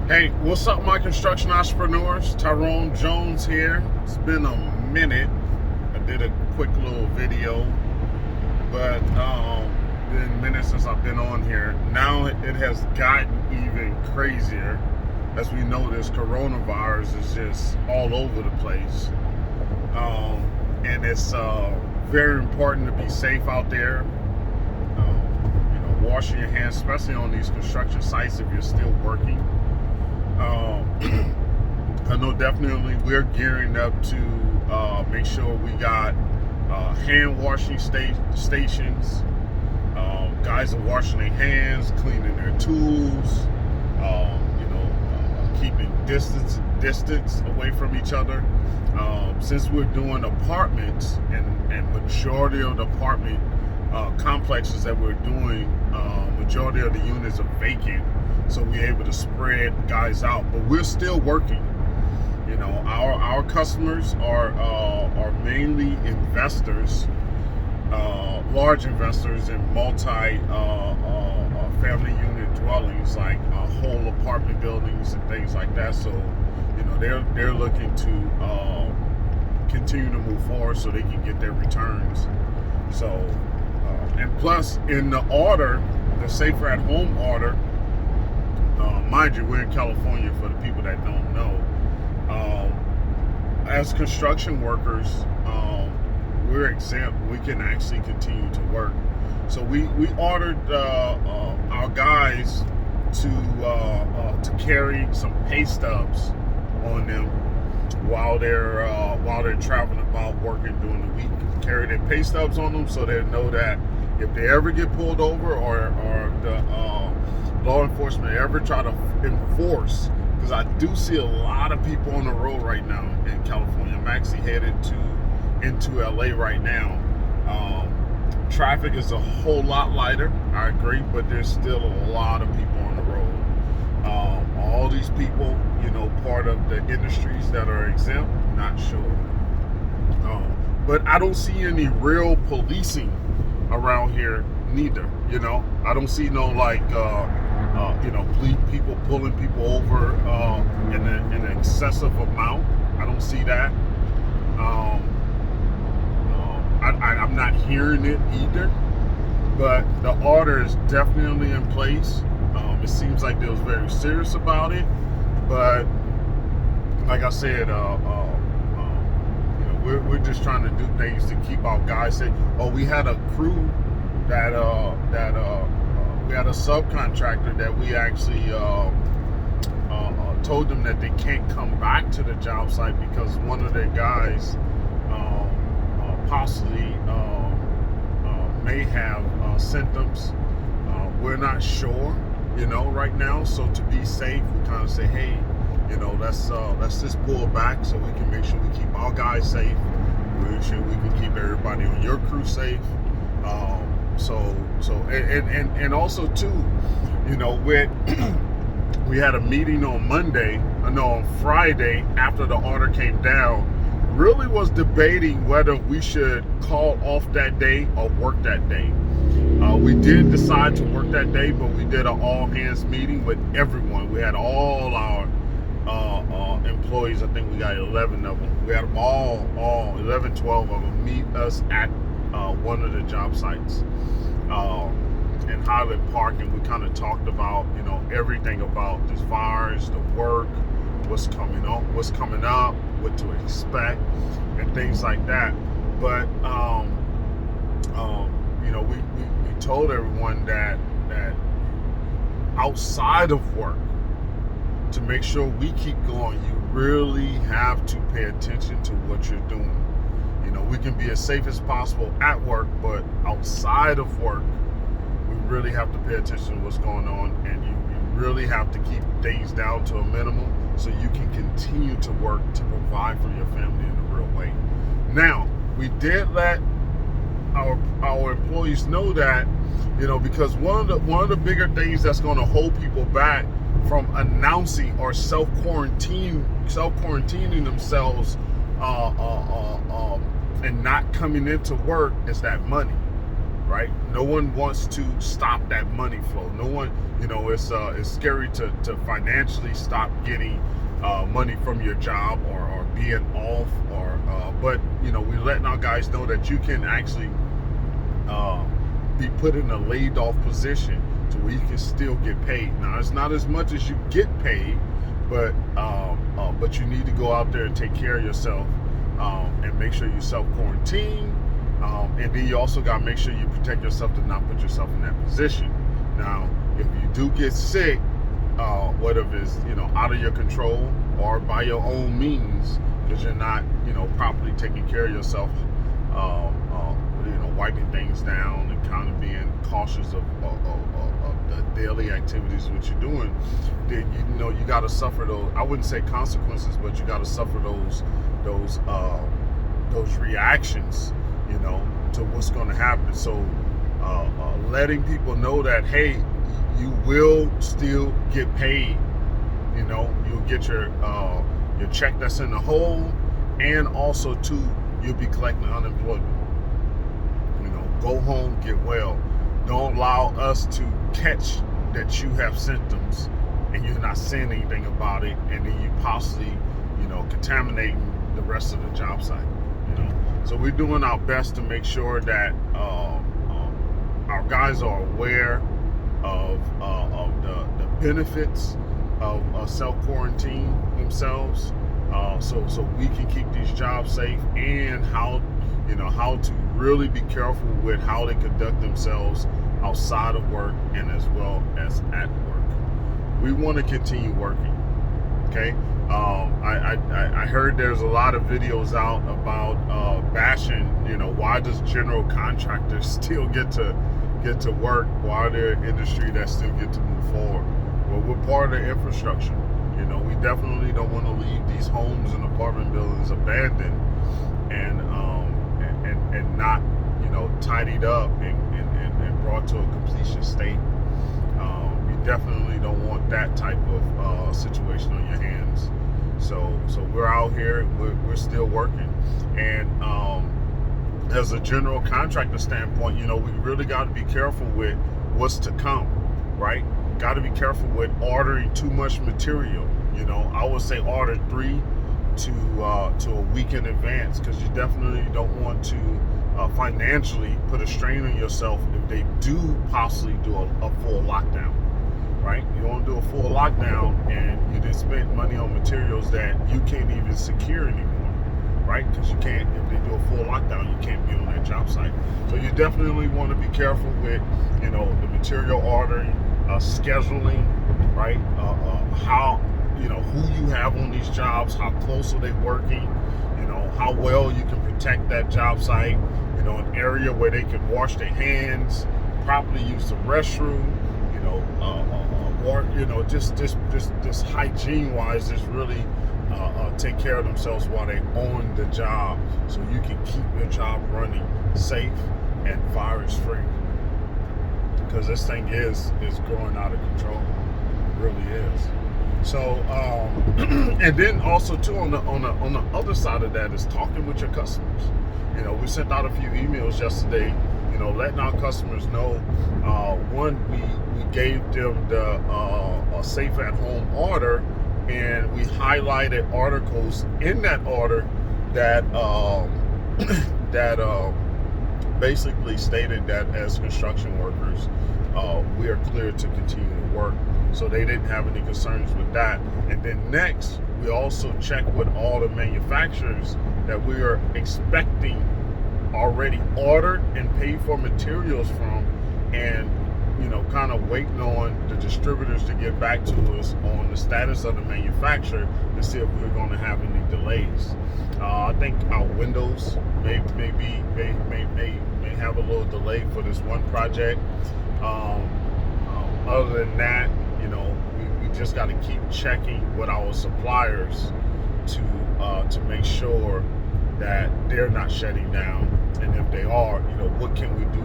Hey, what's up, my construction entrepreneurs? Tyrone Jones here. It's been a minute. I did a quick little video, but been a minute since I've been on here. Now it has gotten even crazier. As we know, this coronavirus is just all over the place, and it's very important to be safe out there. Washing your hands, especially on these construction sites if you're still working. I know definitely we're gearing up to make sure we got hand washing stations. Guys are washing their hands, cleaning their tools, keeping distance away from each other. Since we're doing apartments and majority of the apartment complexes that we're doing, majority of the units are vacant, so we're able to spread guys out, but we're still working. Our customers are mainly investors, large investors in multi family unit dwellings, like whole apartment buildings and things like that. So they're looking to continue to move forward so they can get their returns. So and plus, in the order, the Safer at Home order, mind you, we're in California for the people that don't know. As construction workers, we're exempt. We can actually continue to work. So we ordered our guys to carry some pay stubs on them while they're traveling about working during the week. Carry their pay stubs on them so they know that if they ever get pulled over or the law enforcement ever try to enforce, because I do see a lot of people on the road right now in California. I'm actually headed into LA right now. Traffic is a whole lot lighter, I agree, but there's still a lot of people on the road. All these people, part of the industries that are exempt, not sure. But I don't see any real policing around here neither. I don't see no people pulling people over in an excessive amount. I don't see that. I'm not hearing it either. But the order is definitely in place. It seems like they was very serious about it. But like I said, we're just trying to do things to keep our guys safe. We had a crew that we had a subcontractor that we actually told them that they can't come back to the job site because one of their guys possibly may have symptoms. We're not sure, right now. So to be safe, we kind of say, hey, let's just pull back so we can make sure we keep our guys safe. Make sure we can keep everybody on your crew safe. And also too, we had a meeting on Friday after the order came down. Really was debating whether we should call off that day or work that day. We did decide to work that day, but we did an all hands meeting with everyone. We had all our employees. I think we got 11 of them. We had them all 11, 12 of them meet us at one of the job sites in Highland Park, and we kind of talked about everything about these fires, the work, what's coming up, what to expect, and things like that. But we told everyone that outside of work, to make sure we keep going, you really have to pay attention to what you're doing. We can be as safe as possible at work, but outside of work, we really have to pay attention to what's going on, and you really have to keep things down to a minimum so you can continue to work to provide for your family in a real way. Now, we did let our employees know that, because one of the bigger things that's going to hold people back from announcing or self-quarantining themselves and not coming into work is that money. right? No one wants to stop that money flow. No one, it's scary to financially stop getting money from your job or being off, but we're letting our guys know that you can actually be put in a laid off position to where you can still get paid. Now, it's not as much as you get paid, but you need to go out there and take care of yourself, and make sure you self-quarantine, and then you also got to make sure you protect yourself to not put yourself in that position. Now, if you do get sick, whether it's out of your control or by your own means, because you're not properly taking care of yourself, wiping things down and kind of being cautious of the daily activities which you're doing, then you got to suffer those, I wouldn't say consequences, but you got to suffer those reactions to what's going to happen. So letting people know that, hey, you will still get paid. You'll get your check that's in the hole, and also too, you'll be collecting unemployment. Go home, get well. Don't allow us to catch that you have symptoms and you're not saying anything about it, and then you possibly contaminating the rest of the job site. So we're doing our best to make sure that our guys are aware of the benefits of self-quarantine themselves, so we can keep these jobs safe, and how to really be careful with how they conduct themselves outside of work and as well as at work. We want to continue working. Okay. I heard there's a lot of videos out about bashing, why does general contractors still get to work? Why are there industry that still get to move forward? Well, we're part of the infrastructure. We definitely don't want to leave these homes and apartment buildings abandoned and not tidied up and brought to a completion state. You definitely don't want that type of situation on your hands. So we're out here, we're still working, and as a general contractor standpoint, we really got to be careful with what's to come, right? Got to be careful with ordering too much material. I would say order 3 to a week in advance, because you definitely don't want to financially put a strain on yourself if they do possibly do a full lockdown, right? You don't do a full lockdown and you just spend money on materials that you can't even secure anymore, right? Because you can't, if they do a full lockdown, you can't be on that job site. So you definitely want to be careful with, the material ordering, scheduling, right? How, who you have on these jobs, how close are they working, how well you can protect that job site, an area where they can wash their hands, properly use the restroom, just hygiene wise, just really take care of themselves while they're on the job, so you can keep your job running safe and virus free, because this thing is growing out of control. It really is. So and then also too, on the other side of that is talking with your customers. We sent out a few emails yesterday, letting our customers know, one, we gave them the safe at home order, and we highlighted articles in that order that basically stated that as construction workers, we are cleared to continue to work. So they didn't have any concerns with that. And then next, we also checked with all the manufacturers that we are expecting, already ordered and paid for materials from, and kind of waiting on the distributors to get back to us on the status of the manufacturer to see if we're going to have any delays. I think our windows may have a little delay for this one project. Other than that, we just got to keep checking with our suppliers to make sure that they're not shutting down, and if they are, what can we do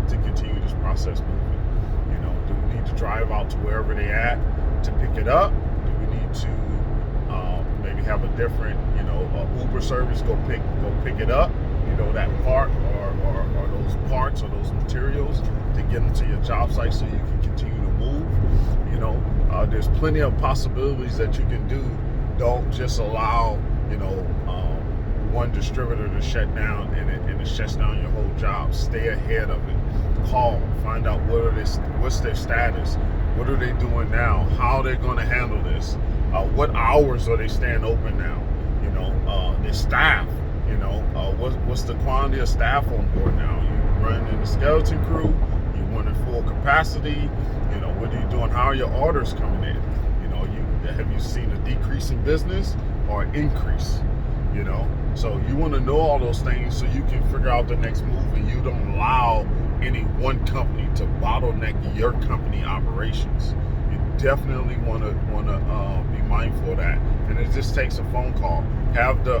to continue this process moving? Do we need to drive out to wherever they at to pick it up? Do we need to maybe have a different Uber service go pick it up, that part, or those parts or those materials to get them to your job site so you can continue to move. You know, there's plenty of possibilities that you can do. Don't just allow, you know, one distributor to shut down and it shuts down your whole job. Stay ahead of it. Call, find out what's their status, what are they doing now, how they're going to handle this, what hours are they staying open now, you know, their staff, you know, what's the quantity of staff on board now. You running the skeleton crew, you running full capacity, you know, what are you doing, how are your orders coming in, you know, have you seen a decrease in business or an increase, you know. So you want to know all those things so you can figure out the next move, and you don't allow any one company to bottleneck your company operations. You definitely want to be mindful of that. And it just takes a phone call. Have the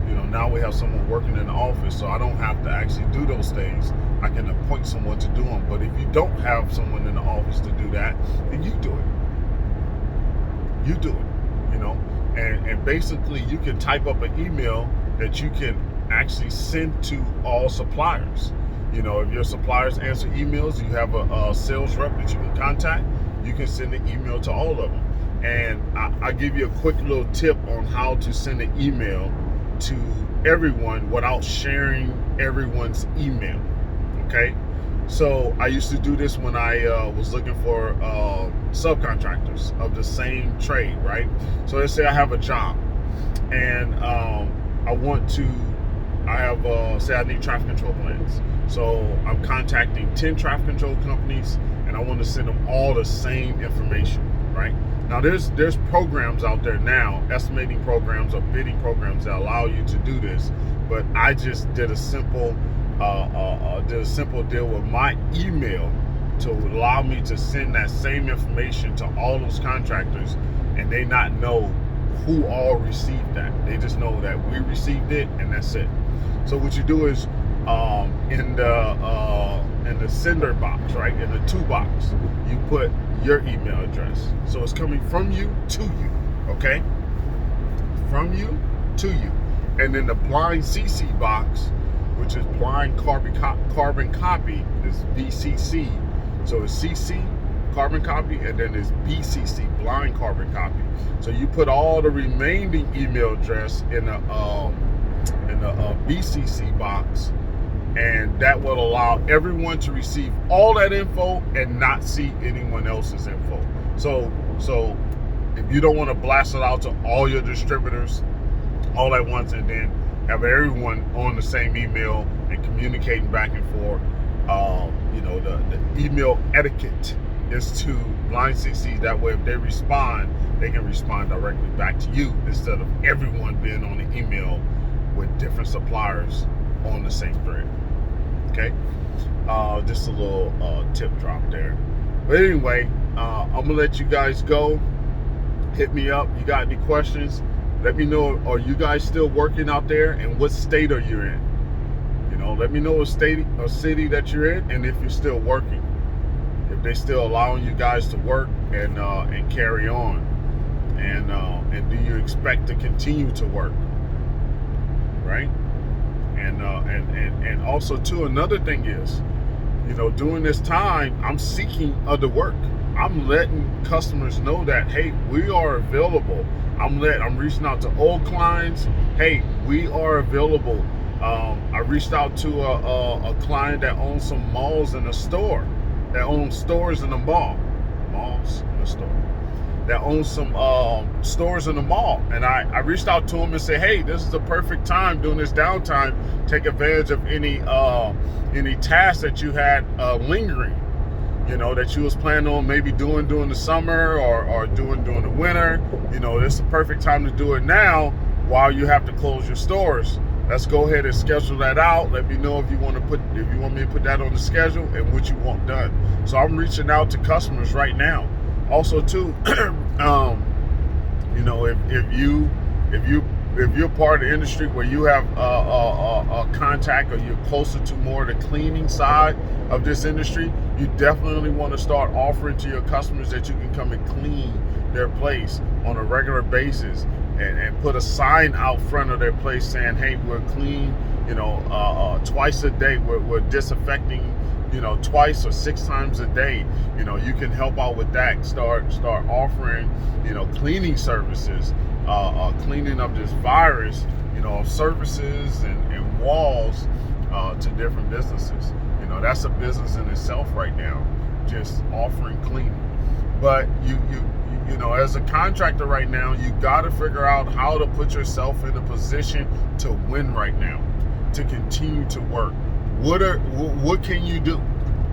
you know, now we have someone working in the office, so I don't have to actually do those things. I can appoint someone to do them. But if you don't have someone in the office to do that, then you do it. You do it. You know. And basically, you can type up an email that you can actually send to all suppliers. You know, if your suppliers answer emails, you have a sales rep that you can contact, you can send an email to all of them. And I give you a quick little tip on how to send an email to everyone without sharing everyone's email, okay? So I used to do this when I was looking for subcontractors of the same trade, right? So let's say I have a job and say I need traffic control plans. So I'm contacting 10 traffic control companies and I want to send them all the same information, right? Now there's programs out there now, estimating programs or bidding programs that allow you to do this, but I just did a simple deal with my email to allow me to send that same information to all those contractors, and they not know who all received that. They just know that we received it, and that's it. So what you do is in the sender box, right, in the to box, you put your email address. So it's coming from you to you, okay? From you to you. And then the blind CC box, which is blind carbon copy, is BCC. So it's CC, carbon copy, and then it's BCC, blind carbon copy. So you put all the remaining email address in the BCC box, and that will allow everyone to receive all that info and not see anyone else's info. So if you don't want to blast it out to all your distributors all at once and then have everyone on the same email and communicating back and forth, you know, the email etiquette is to blind CC. That way, if they respond, they can respond directly back to you instead of everyone being on the email with different suppliers on the same thread. Okay, just a little tip drop there. But anyway, I'm gonna let you guys go. Hit me up. You got any questions? Let me know. Are you guys still working out there, and what state are you in? You know, let me know what state or city that you're in, and if you're still working. If they're still allowing you guys to work and carry on, and do you expect to continue to work, right? And also too, another thing is, you know, during this time, I'm seeking other work. I'm letting customers know that, hey, we are available. I'm reaching out to old clients. Hey, we are available. I reached out to a client that owns some malls and a store, that owns stores in the malls in the store, that owns some stores in the mall. And I reached out to him and said, hey, this is the perfect time during this downtime. Take advantage of any tasks that you had lingering, you know, that you was planning on maybe doing during the summer or doing during the winter. You know, this is the perfect time to do it now while you have to close your stores. Let's go ahead and schedule that out. Let me know if you want me to put that on the schedule and what you want done. So I'm reaching out to customers right now. Also too, you know, if you're part of the industry where you have a contact, or you're closer to more the cleaning side of this industry, you definitely want to start offering to your customers that you can come and clean their place on a regular basis, and put a sign out front of their place saying, hey, we're clean, twice a day. We're disinfecting, twice or 6 times a day. You can help out with that. Start offering, cleaning services, cleaning up this virus, of surfaces and walls to different businesses. That's a business in itself right now, just offering cleaning. But as a contractor right now, you got to figure out how to put yourself in a position to win right now, to continue to work. What can you do,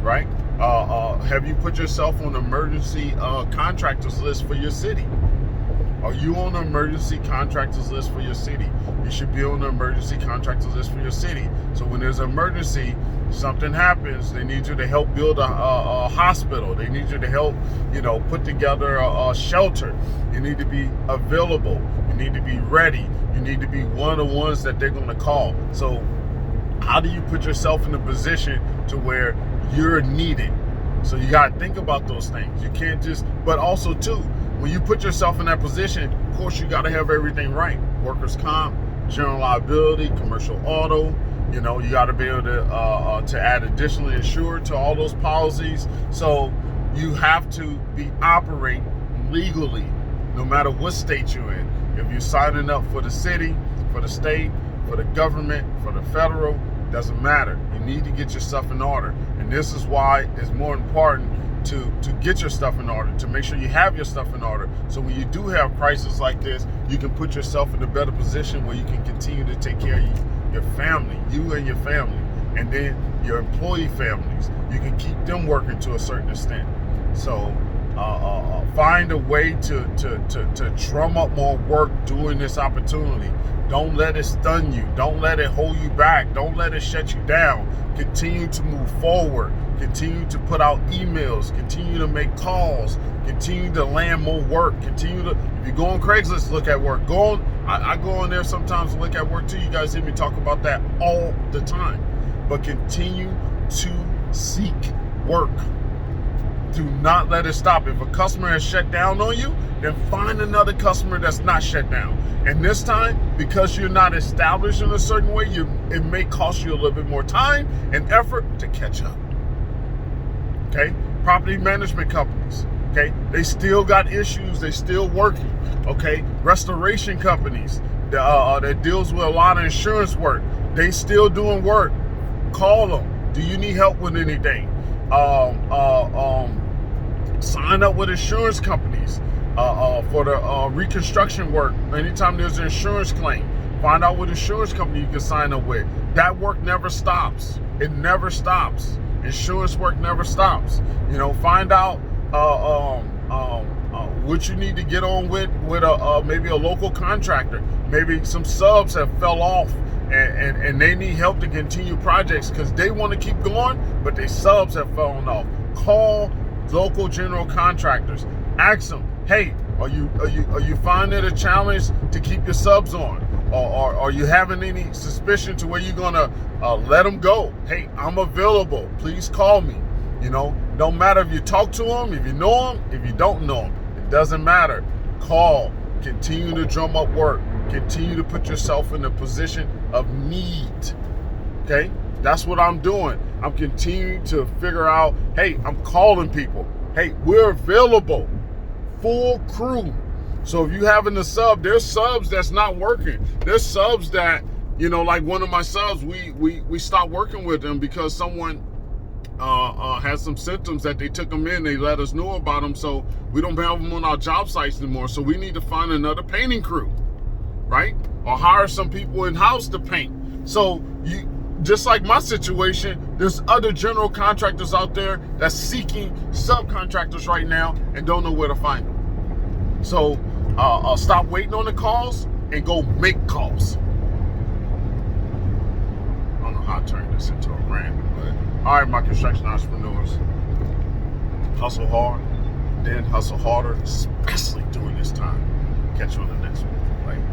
right? Have you put yourself on the emergency contractors list for your city? Are you on the emergency contractors list for your city? You should be on the emergency contractors list for your city. So when there's an emergency, something happens, they need you to help build a hospital. They need you to help, put together a shelter. You need to be available. You need to be ready. You need to be one of the ones that they're going to call. So how do you put yourself in a position to where you're needed? So you got to think about those things. You can't just, but also too, when you put yourself in that position, of course, you got to have everything right. Workers' comp, general liability, commercial auto. You got to be able to add additionally insured to all those policies. So you have to operate legally, no matter what state you're in. If you're signing up for the city, for the state, for the government, for the federal, doesn't matter. You need to get your stuff in order. And this is why it's more important to get your stuff in order, to make sure you have your stuff in order. So when you do have crises like this, you can put yourself in a better position where you can continue to take care of your family, you and your family, and then your employee families. You can keep them working to a certain extent. So find a way to drum up more work during this opportunity. Don't let it stun you. Don't let it hold you back. Don't let it shut you down. Continue to move forward. Continue to put out emails. Continue to make calls. Continue to land more work. If you go on Craigslist, look at work. I go on there sometimes to look at work too. You guys hear me talk about that all the time. But continue to seek work. Do not let it stop. If a customer has shut down on you, then find another customer that's not shut down. And this time, because you're not established in a certain way, it may cost you a little bit more time and effort to catch up. Okay? Property management companies. Okay? They still got issues. They still working. Okay? Restoration companies that deals with a lot of insurance work. They still doing work. Call them. Do you need help with anything? Sign up with insurance companies for the reconstruction work. Anytime there's an insurance claim, find out what insurance company you can sign up with. That work never stops. It never stops. Insurance work never stops. Find out what you need to get on with maybe a local contractor. Maybe some subs have fell off and they need help to continue projects because they want to keep going, but their subs have fallen off. Call local general contractors. Ask them, hey, are you finding it a challenge to keep your subs on? Or are you having any suspicion to where you're gonna let them go? Hey, I'm available. Please call me. Don't matter if you talk to them, if you know them, if you don't know them. It doesn't matter. Call. Continue to drum up work. Continue to put yourself in a position of need. Okay? That's what I'm doing. I'm continuing to figure out, hey, I'm calling people. Hey, we're available. Full crew. So if you having a sub, there's subs that's not working. There's subs that, like one of my subs, we stopped working with them because someone had some symptoms that they took them in. They let us know about them. So we don't have them on our job sites anymore. So we need to find another painting crew, right? Or hire some people in-house to paint. So just like my situation, there's other general contractors out there that's seeking subcontractors right now and don't know where to find them. So stop waiting on the calls and go make calls. I don't know how to turn this into a rant, but all right, my construction entrepreneurs, hustle hard, then hustle harder, especially during this time. Catch you on the next one. Bye.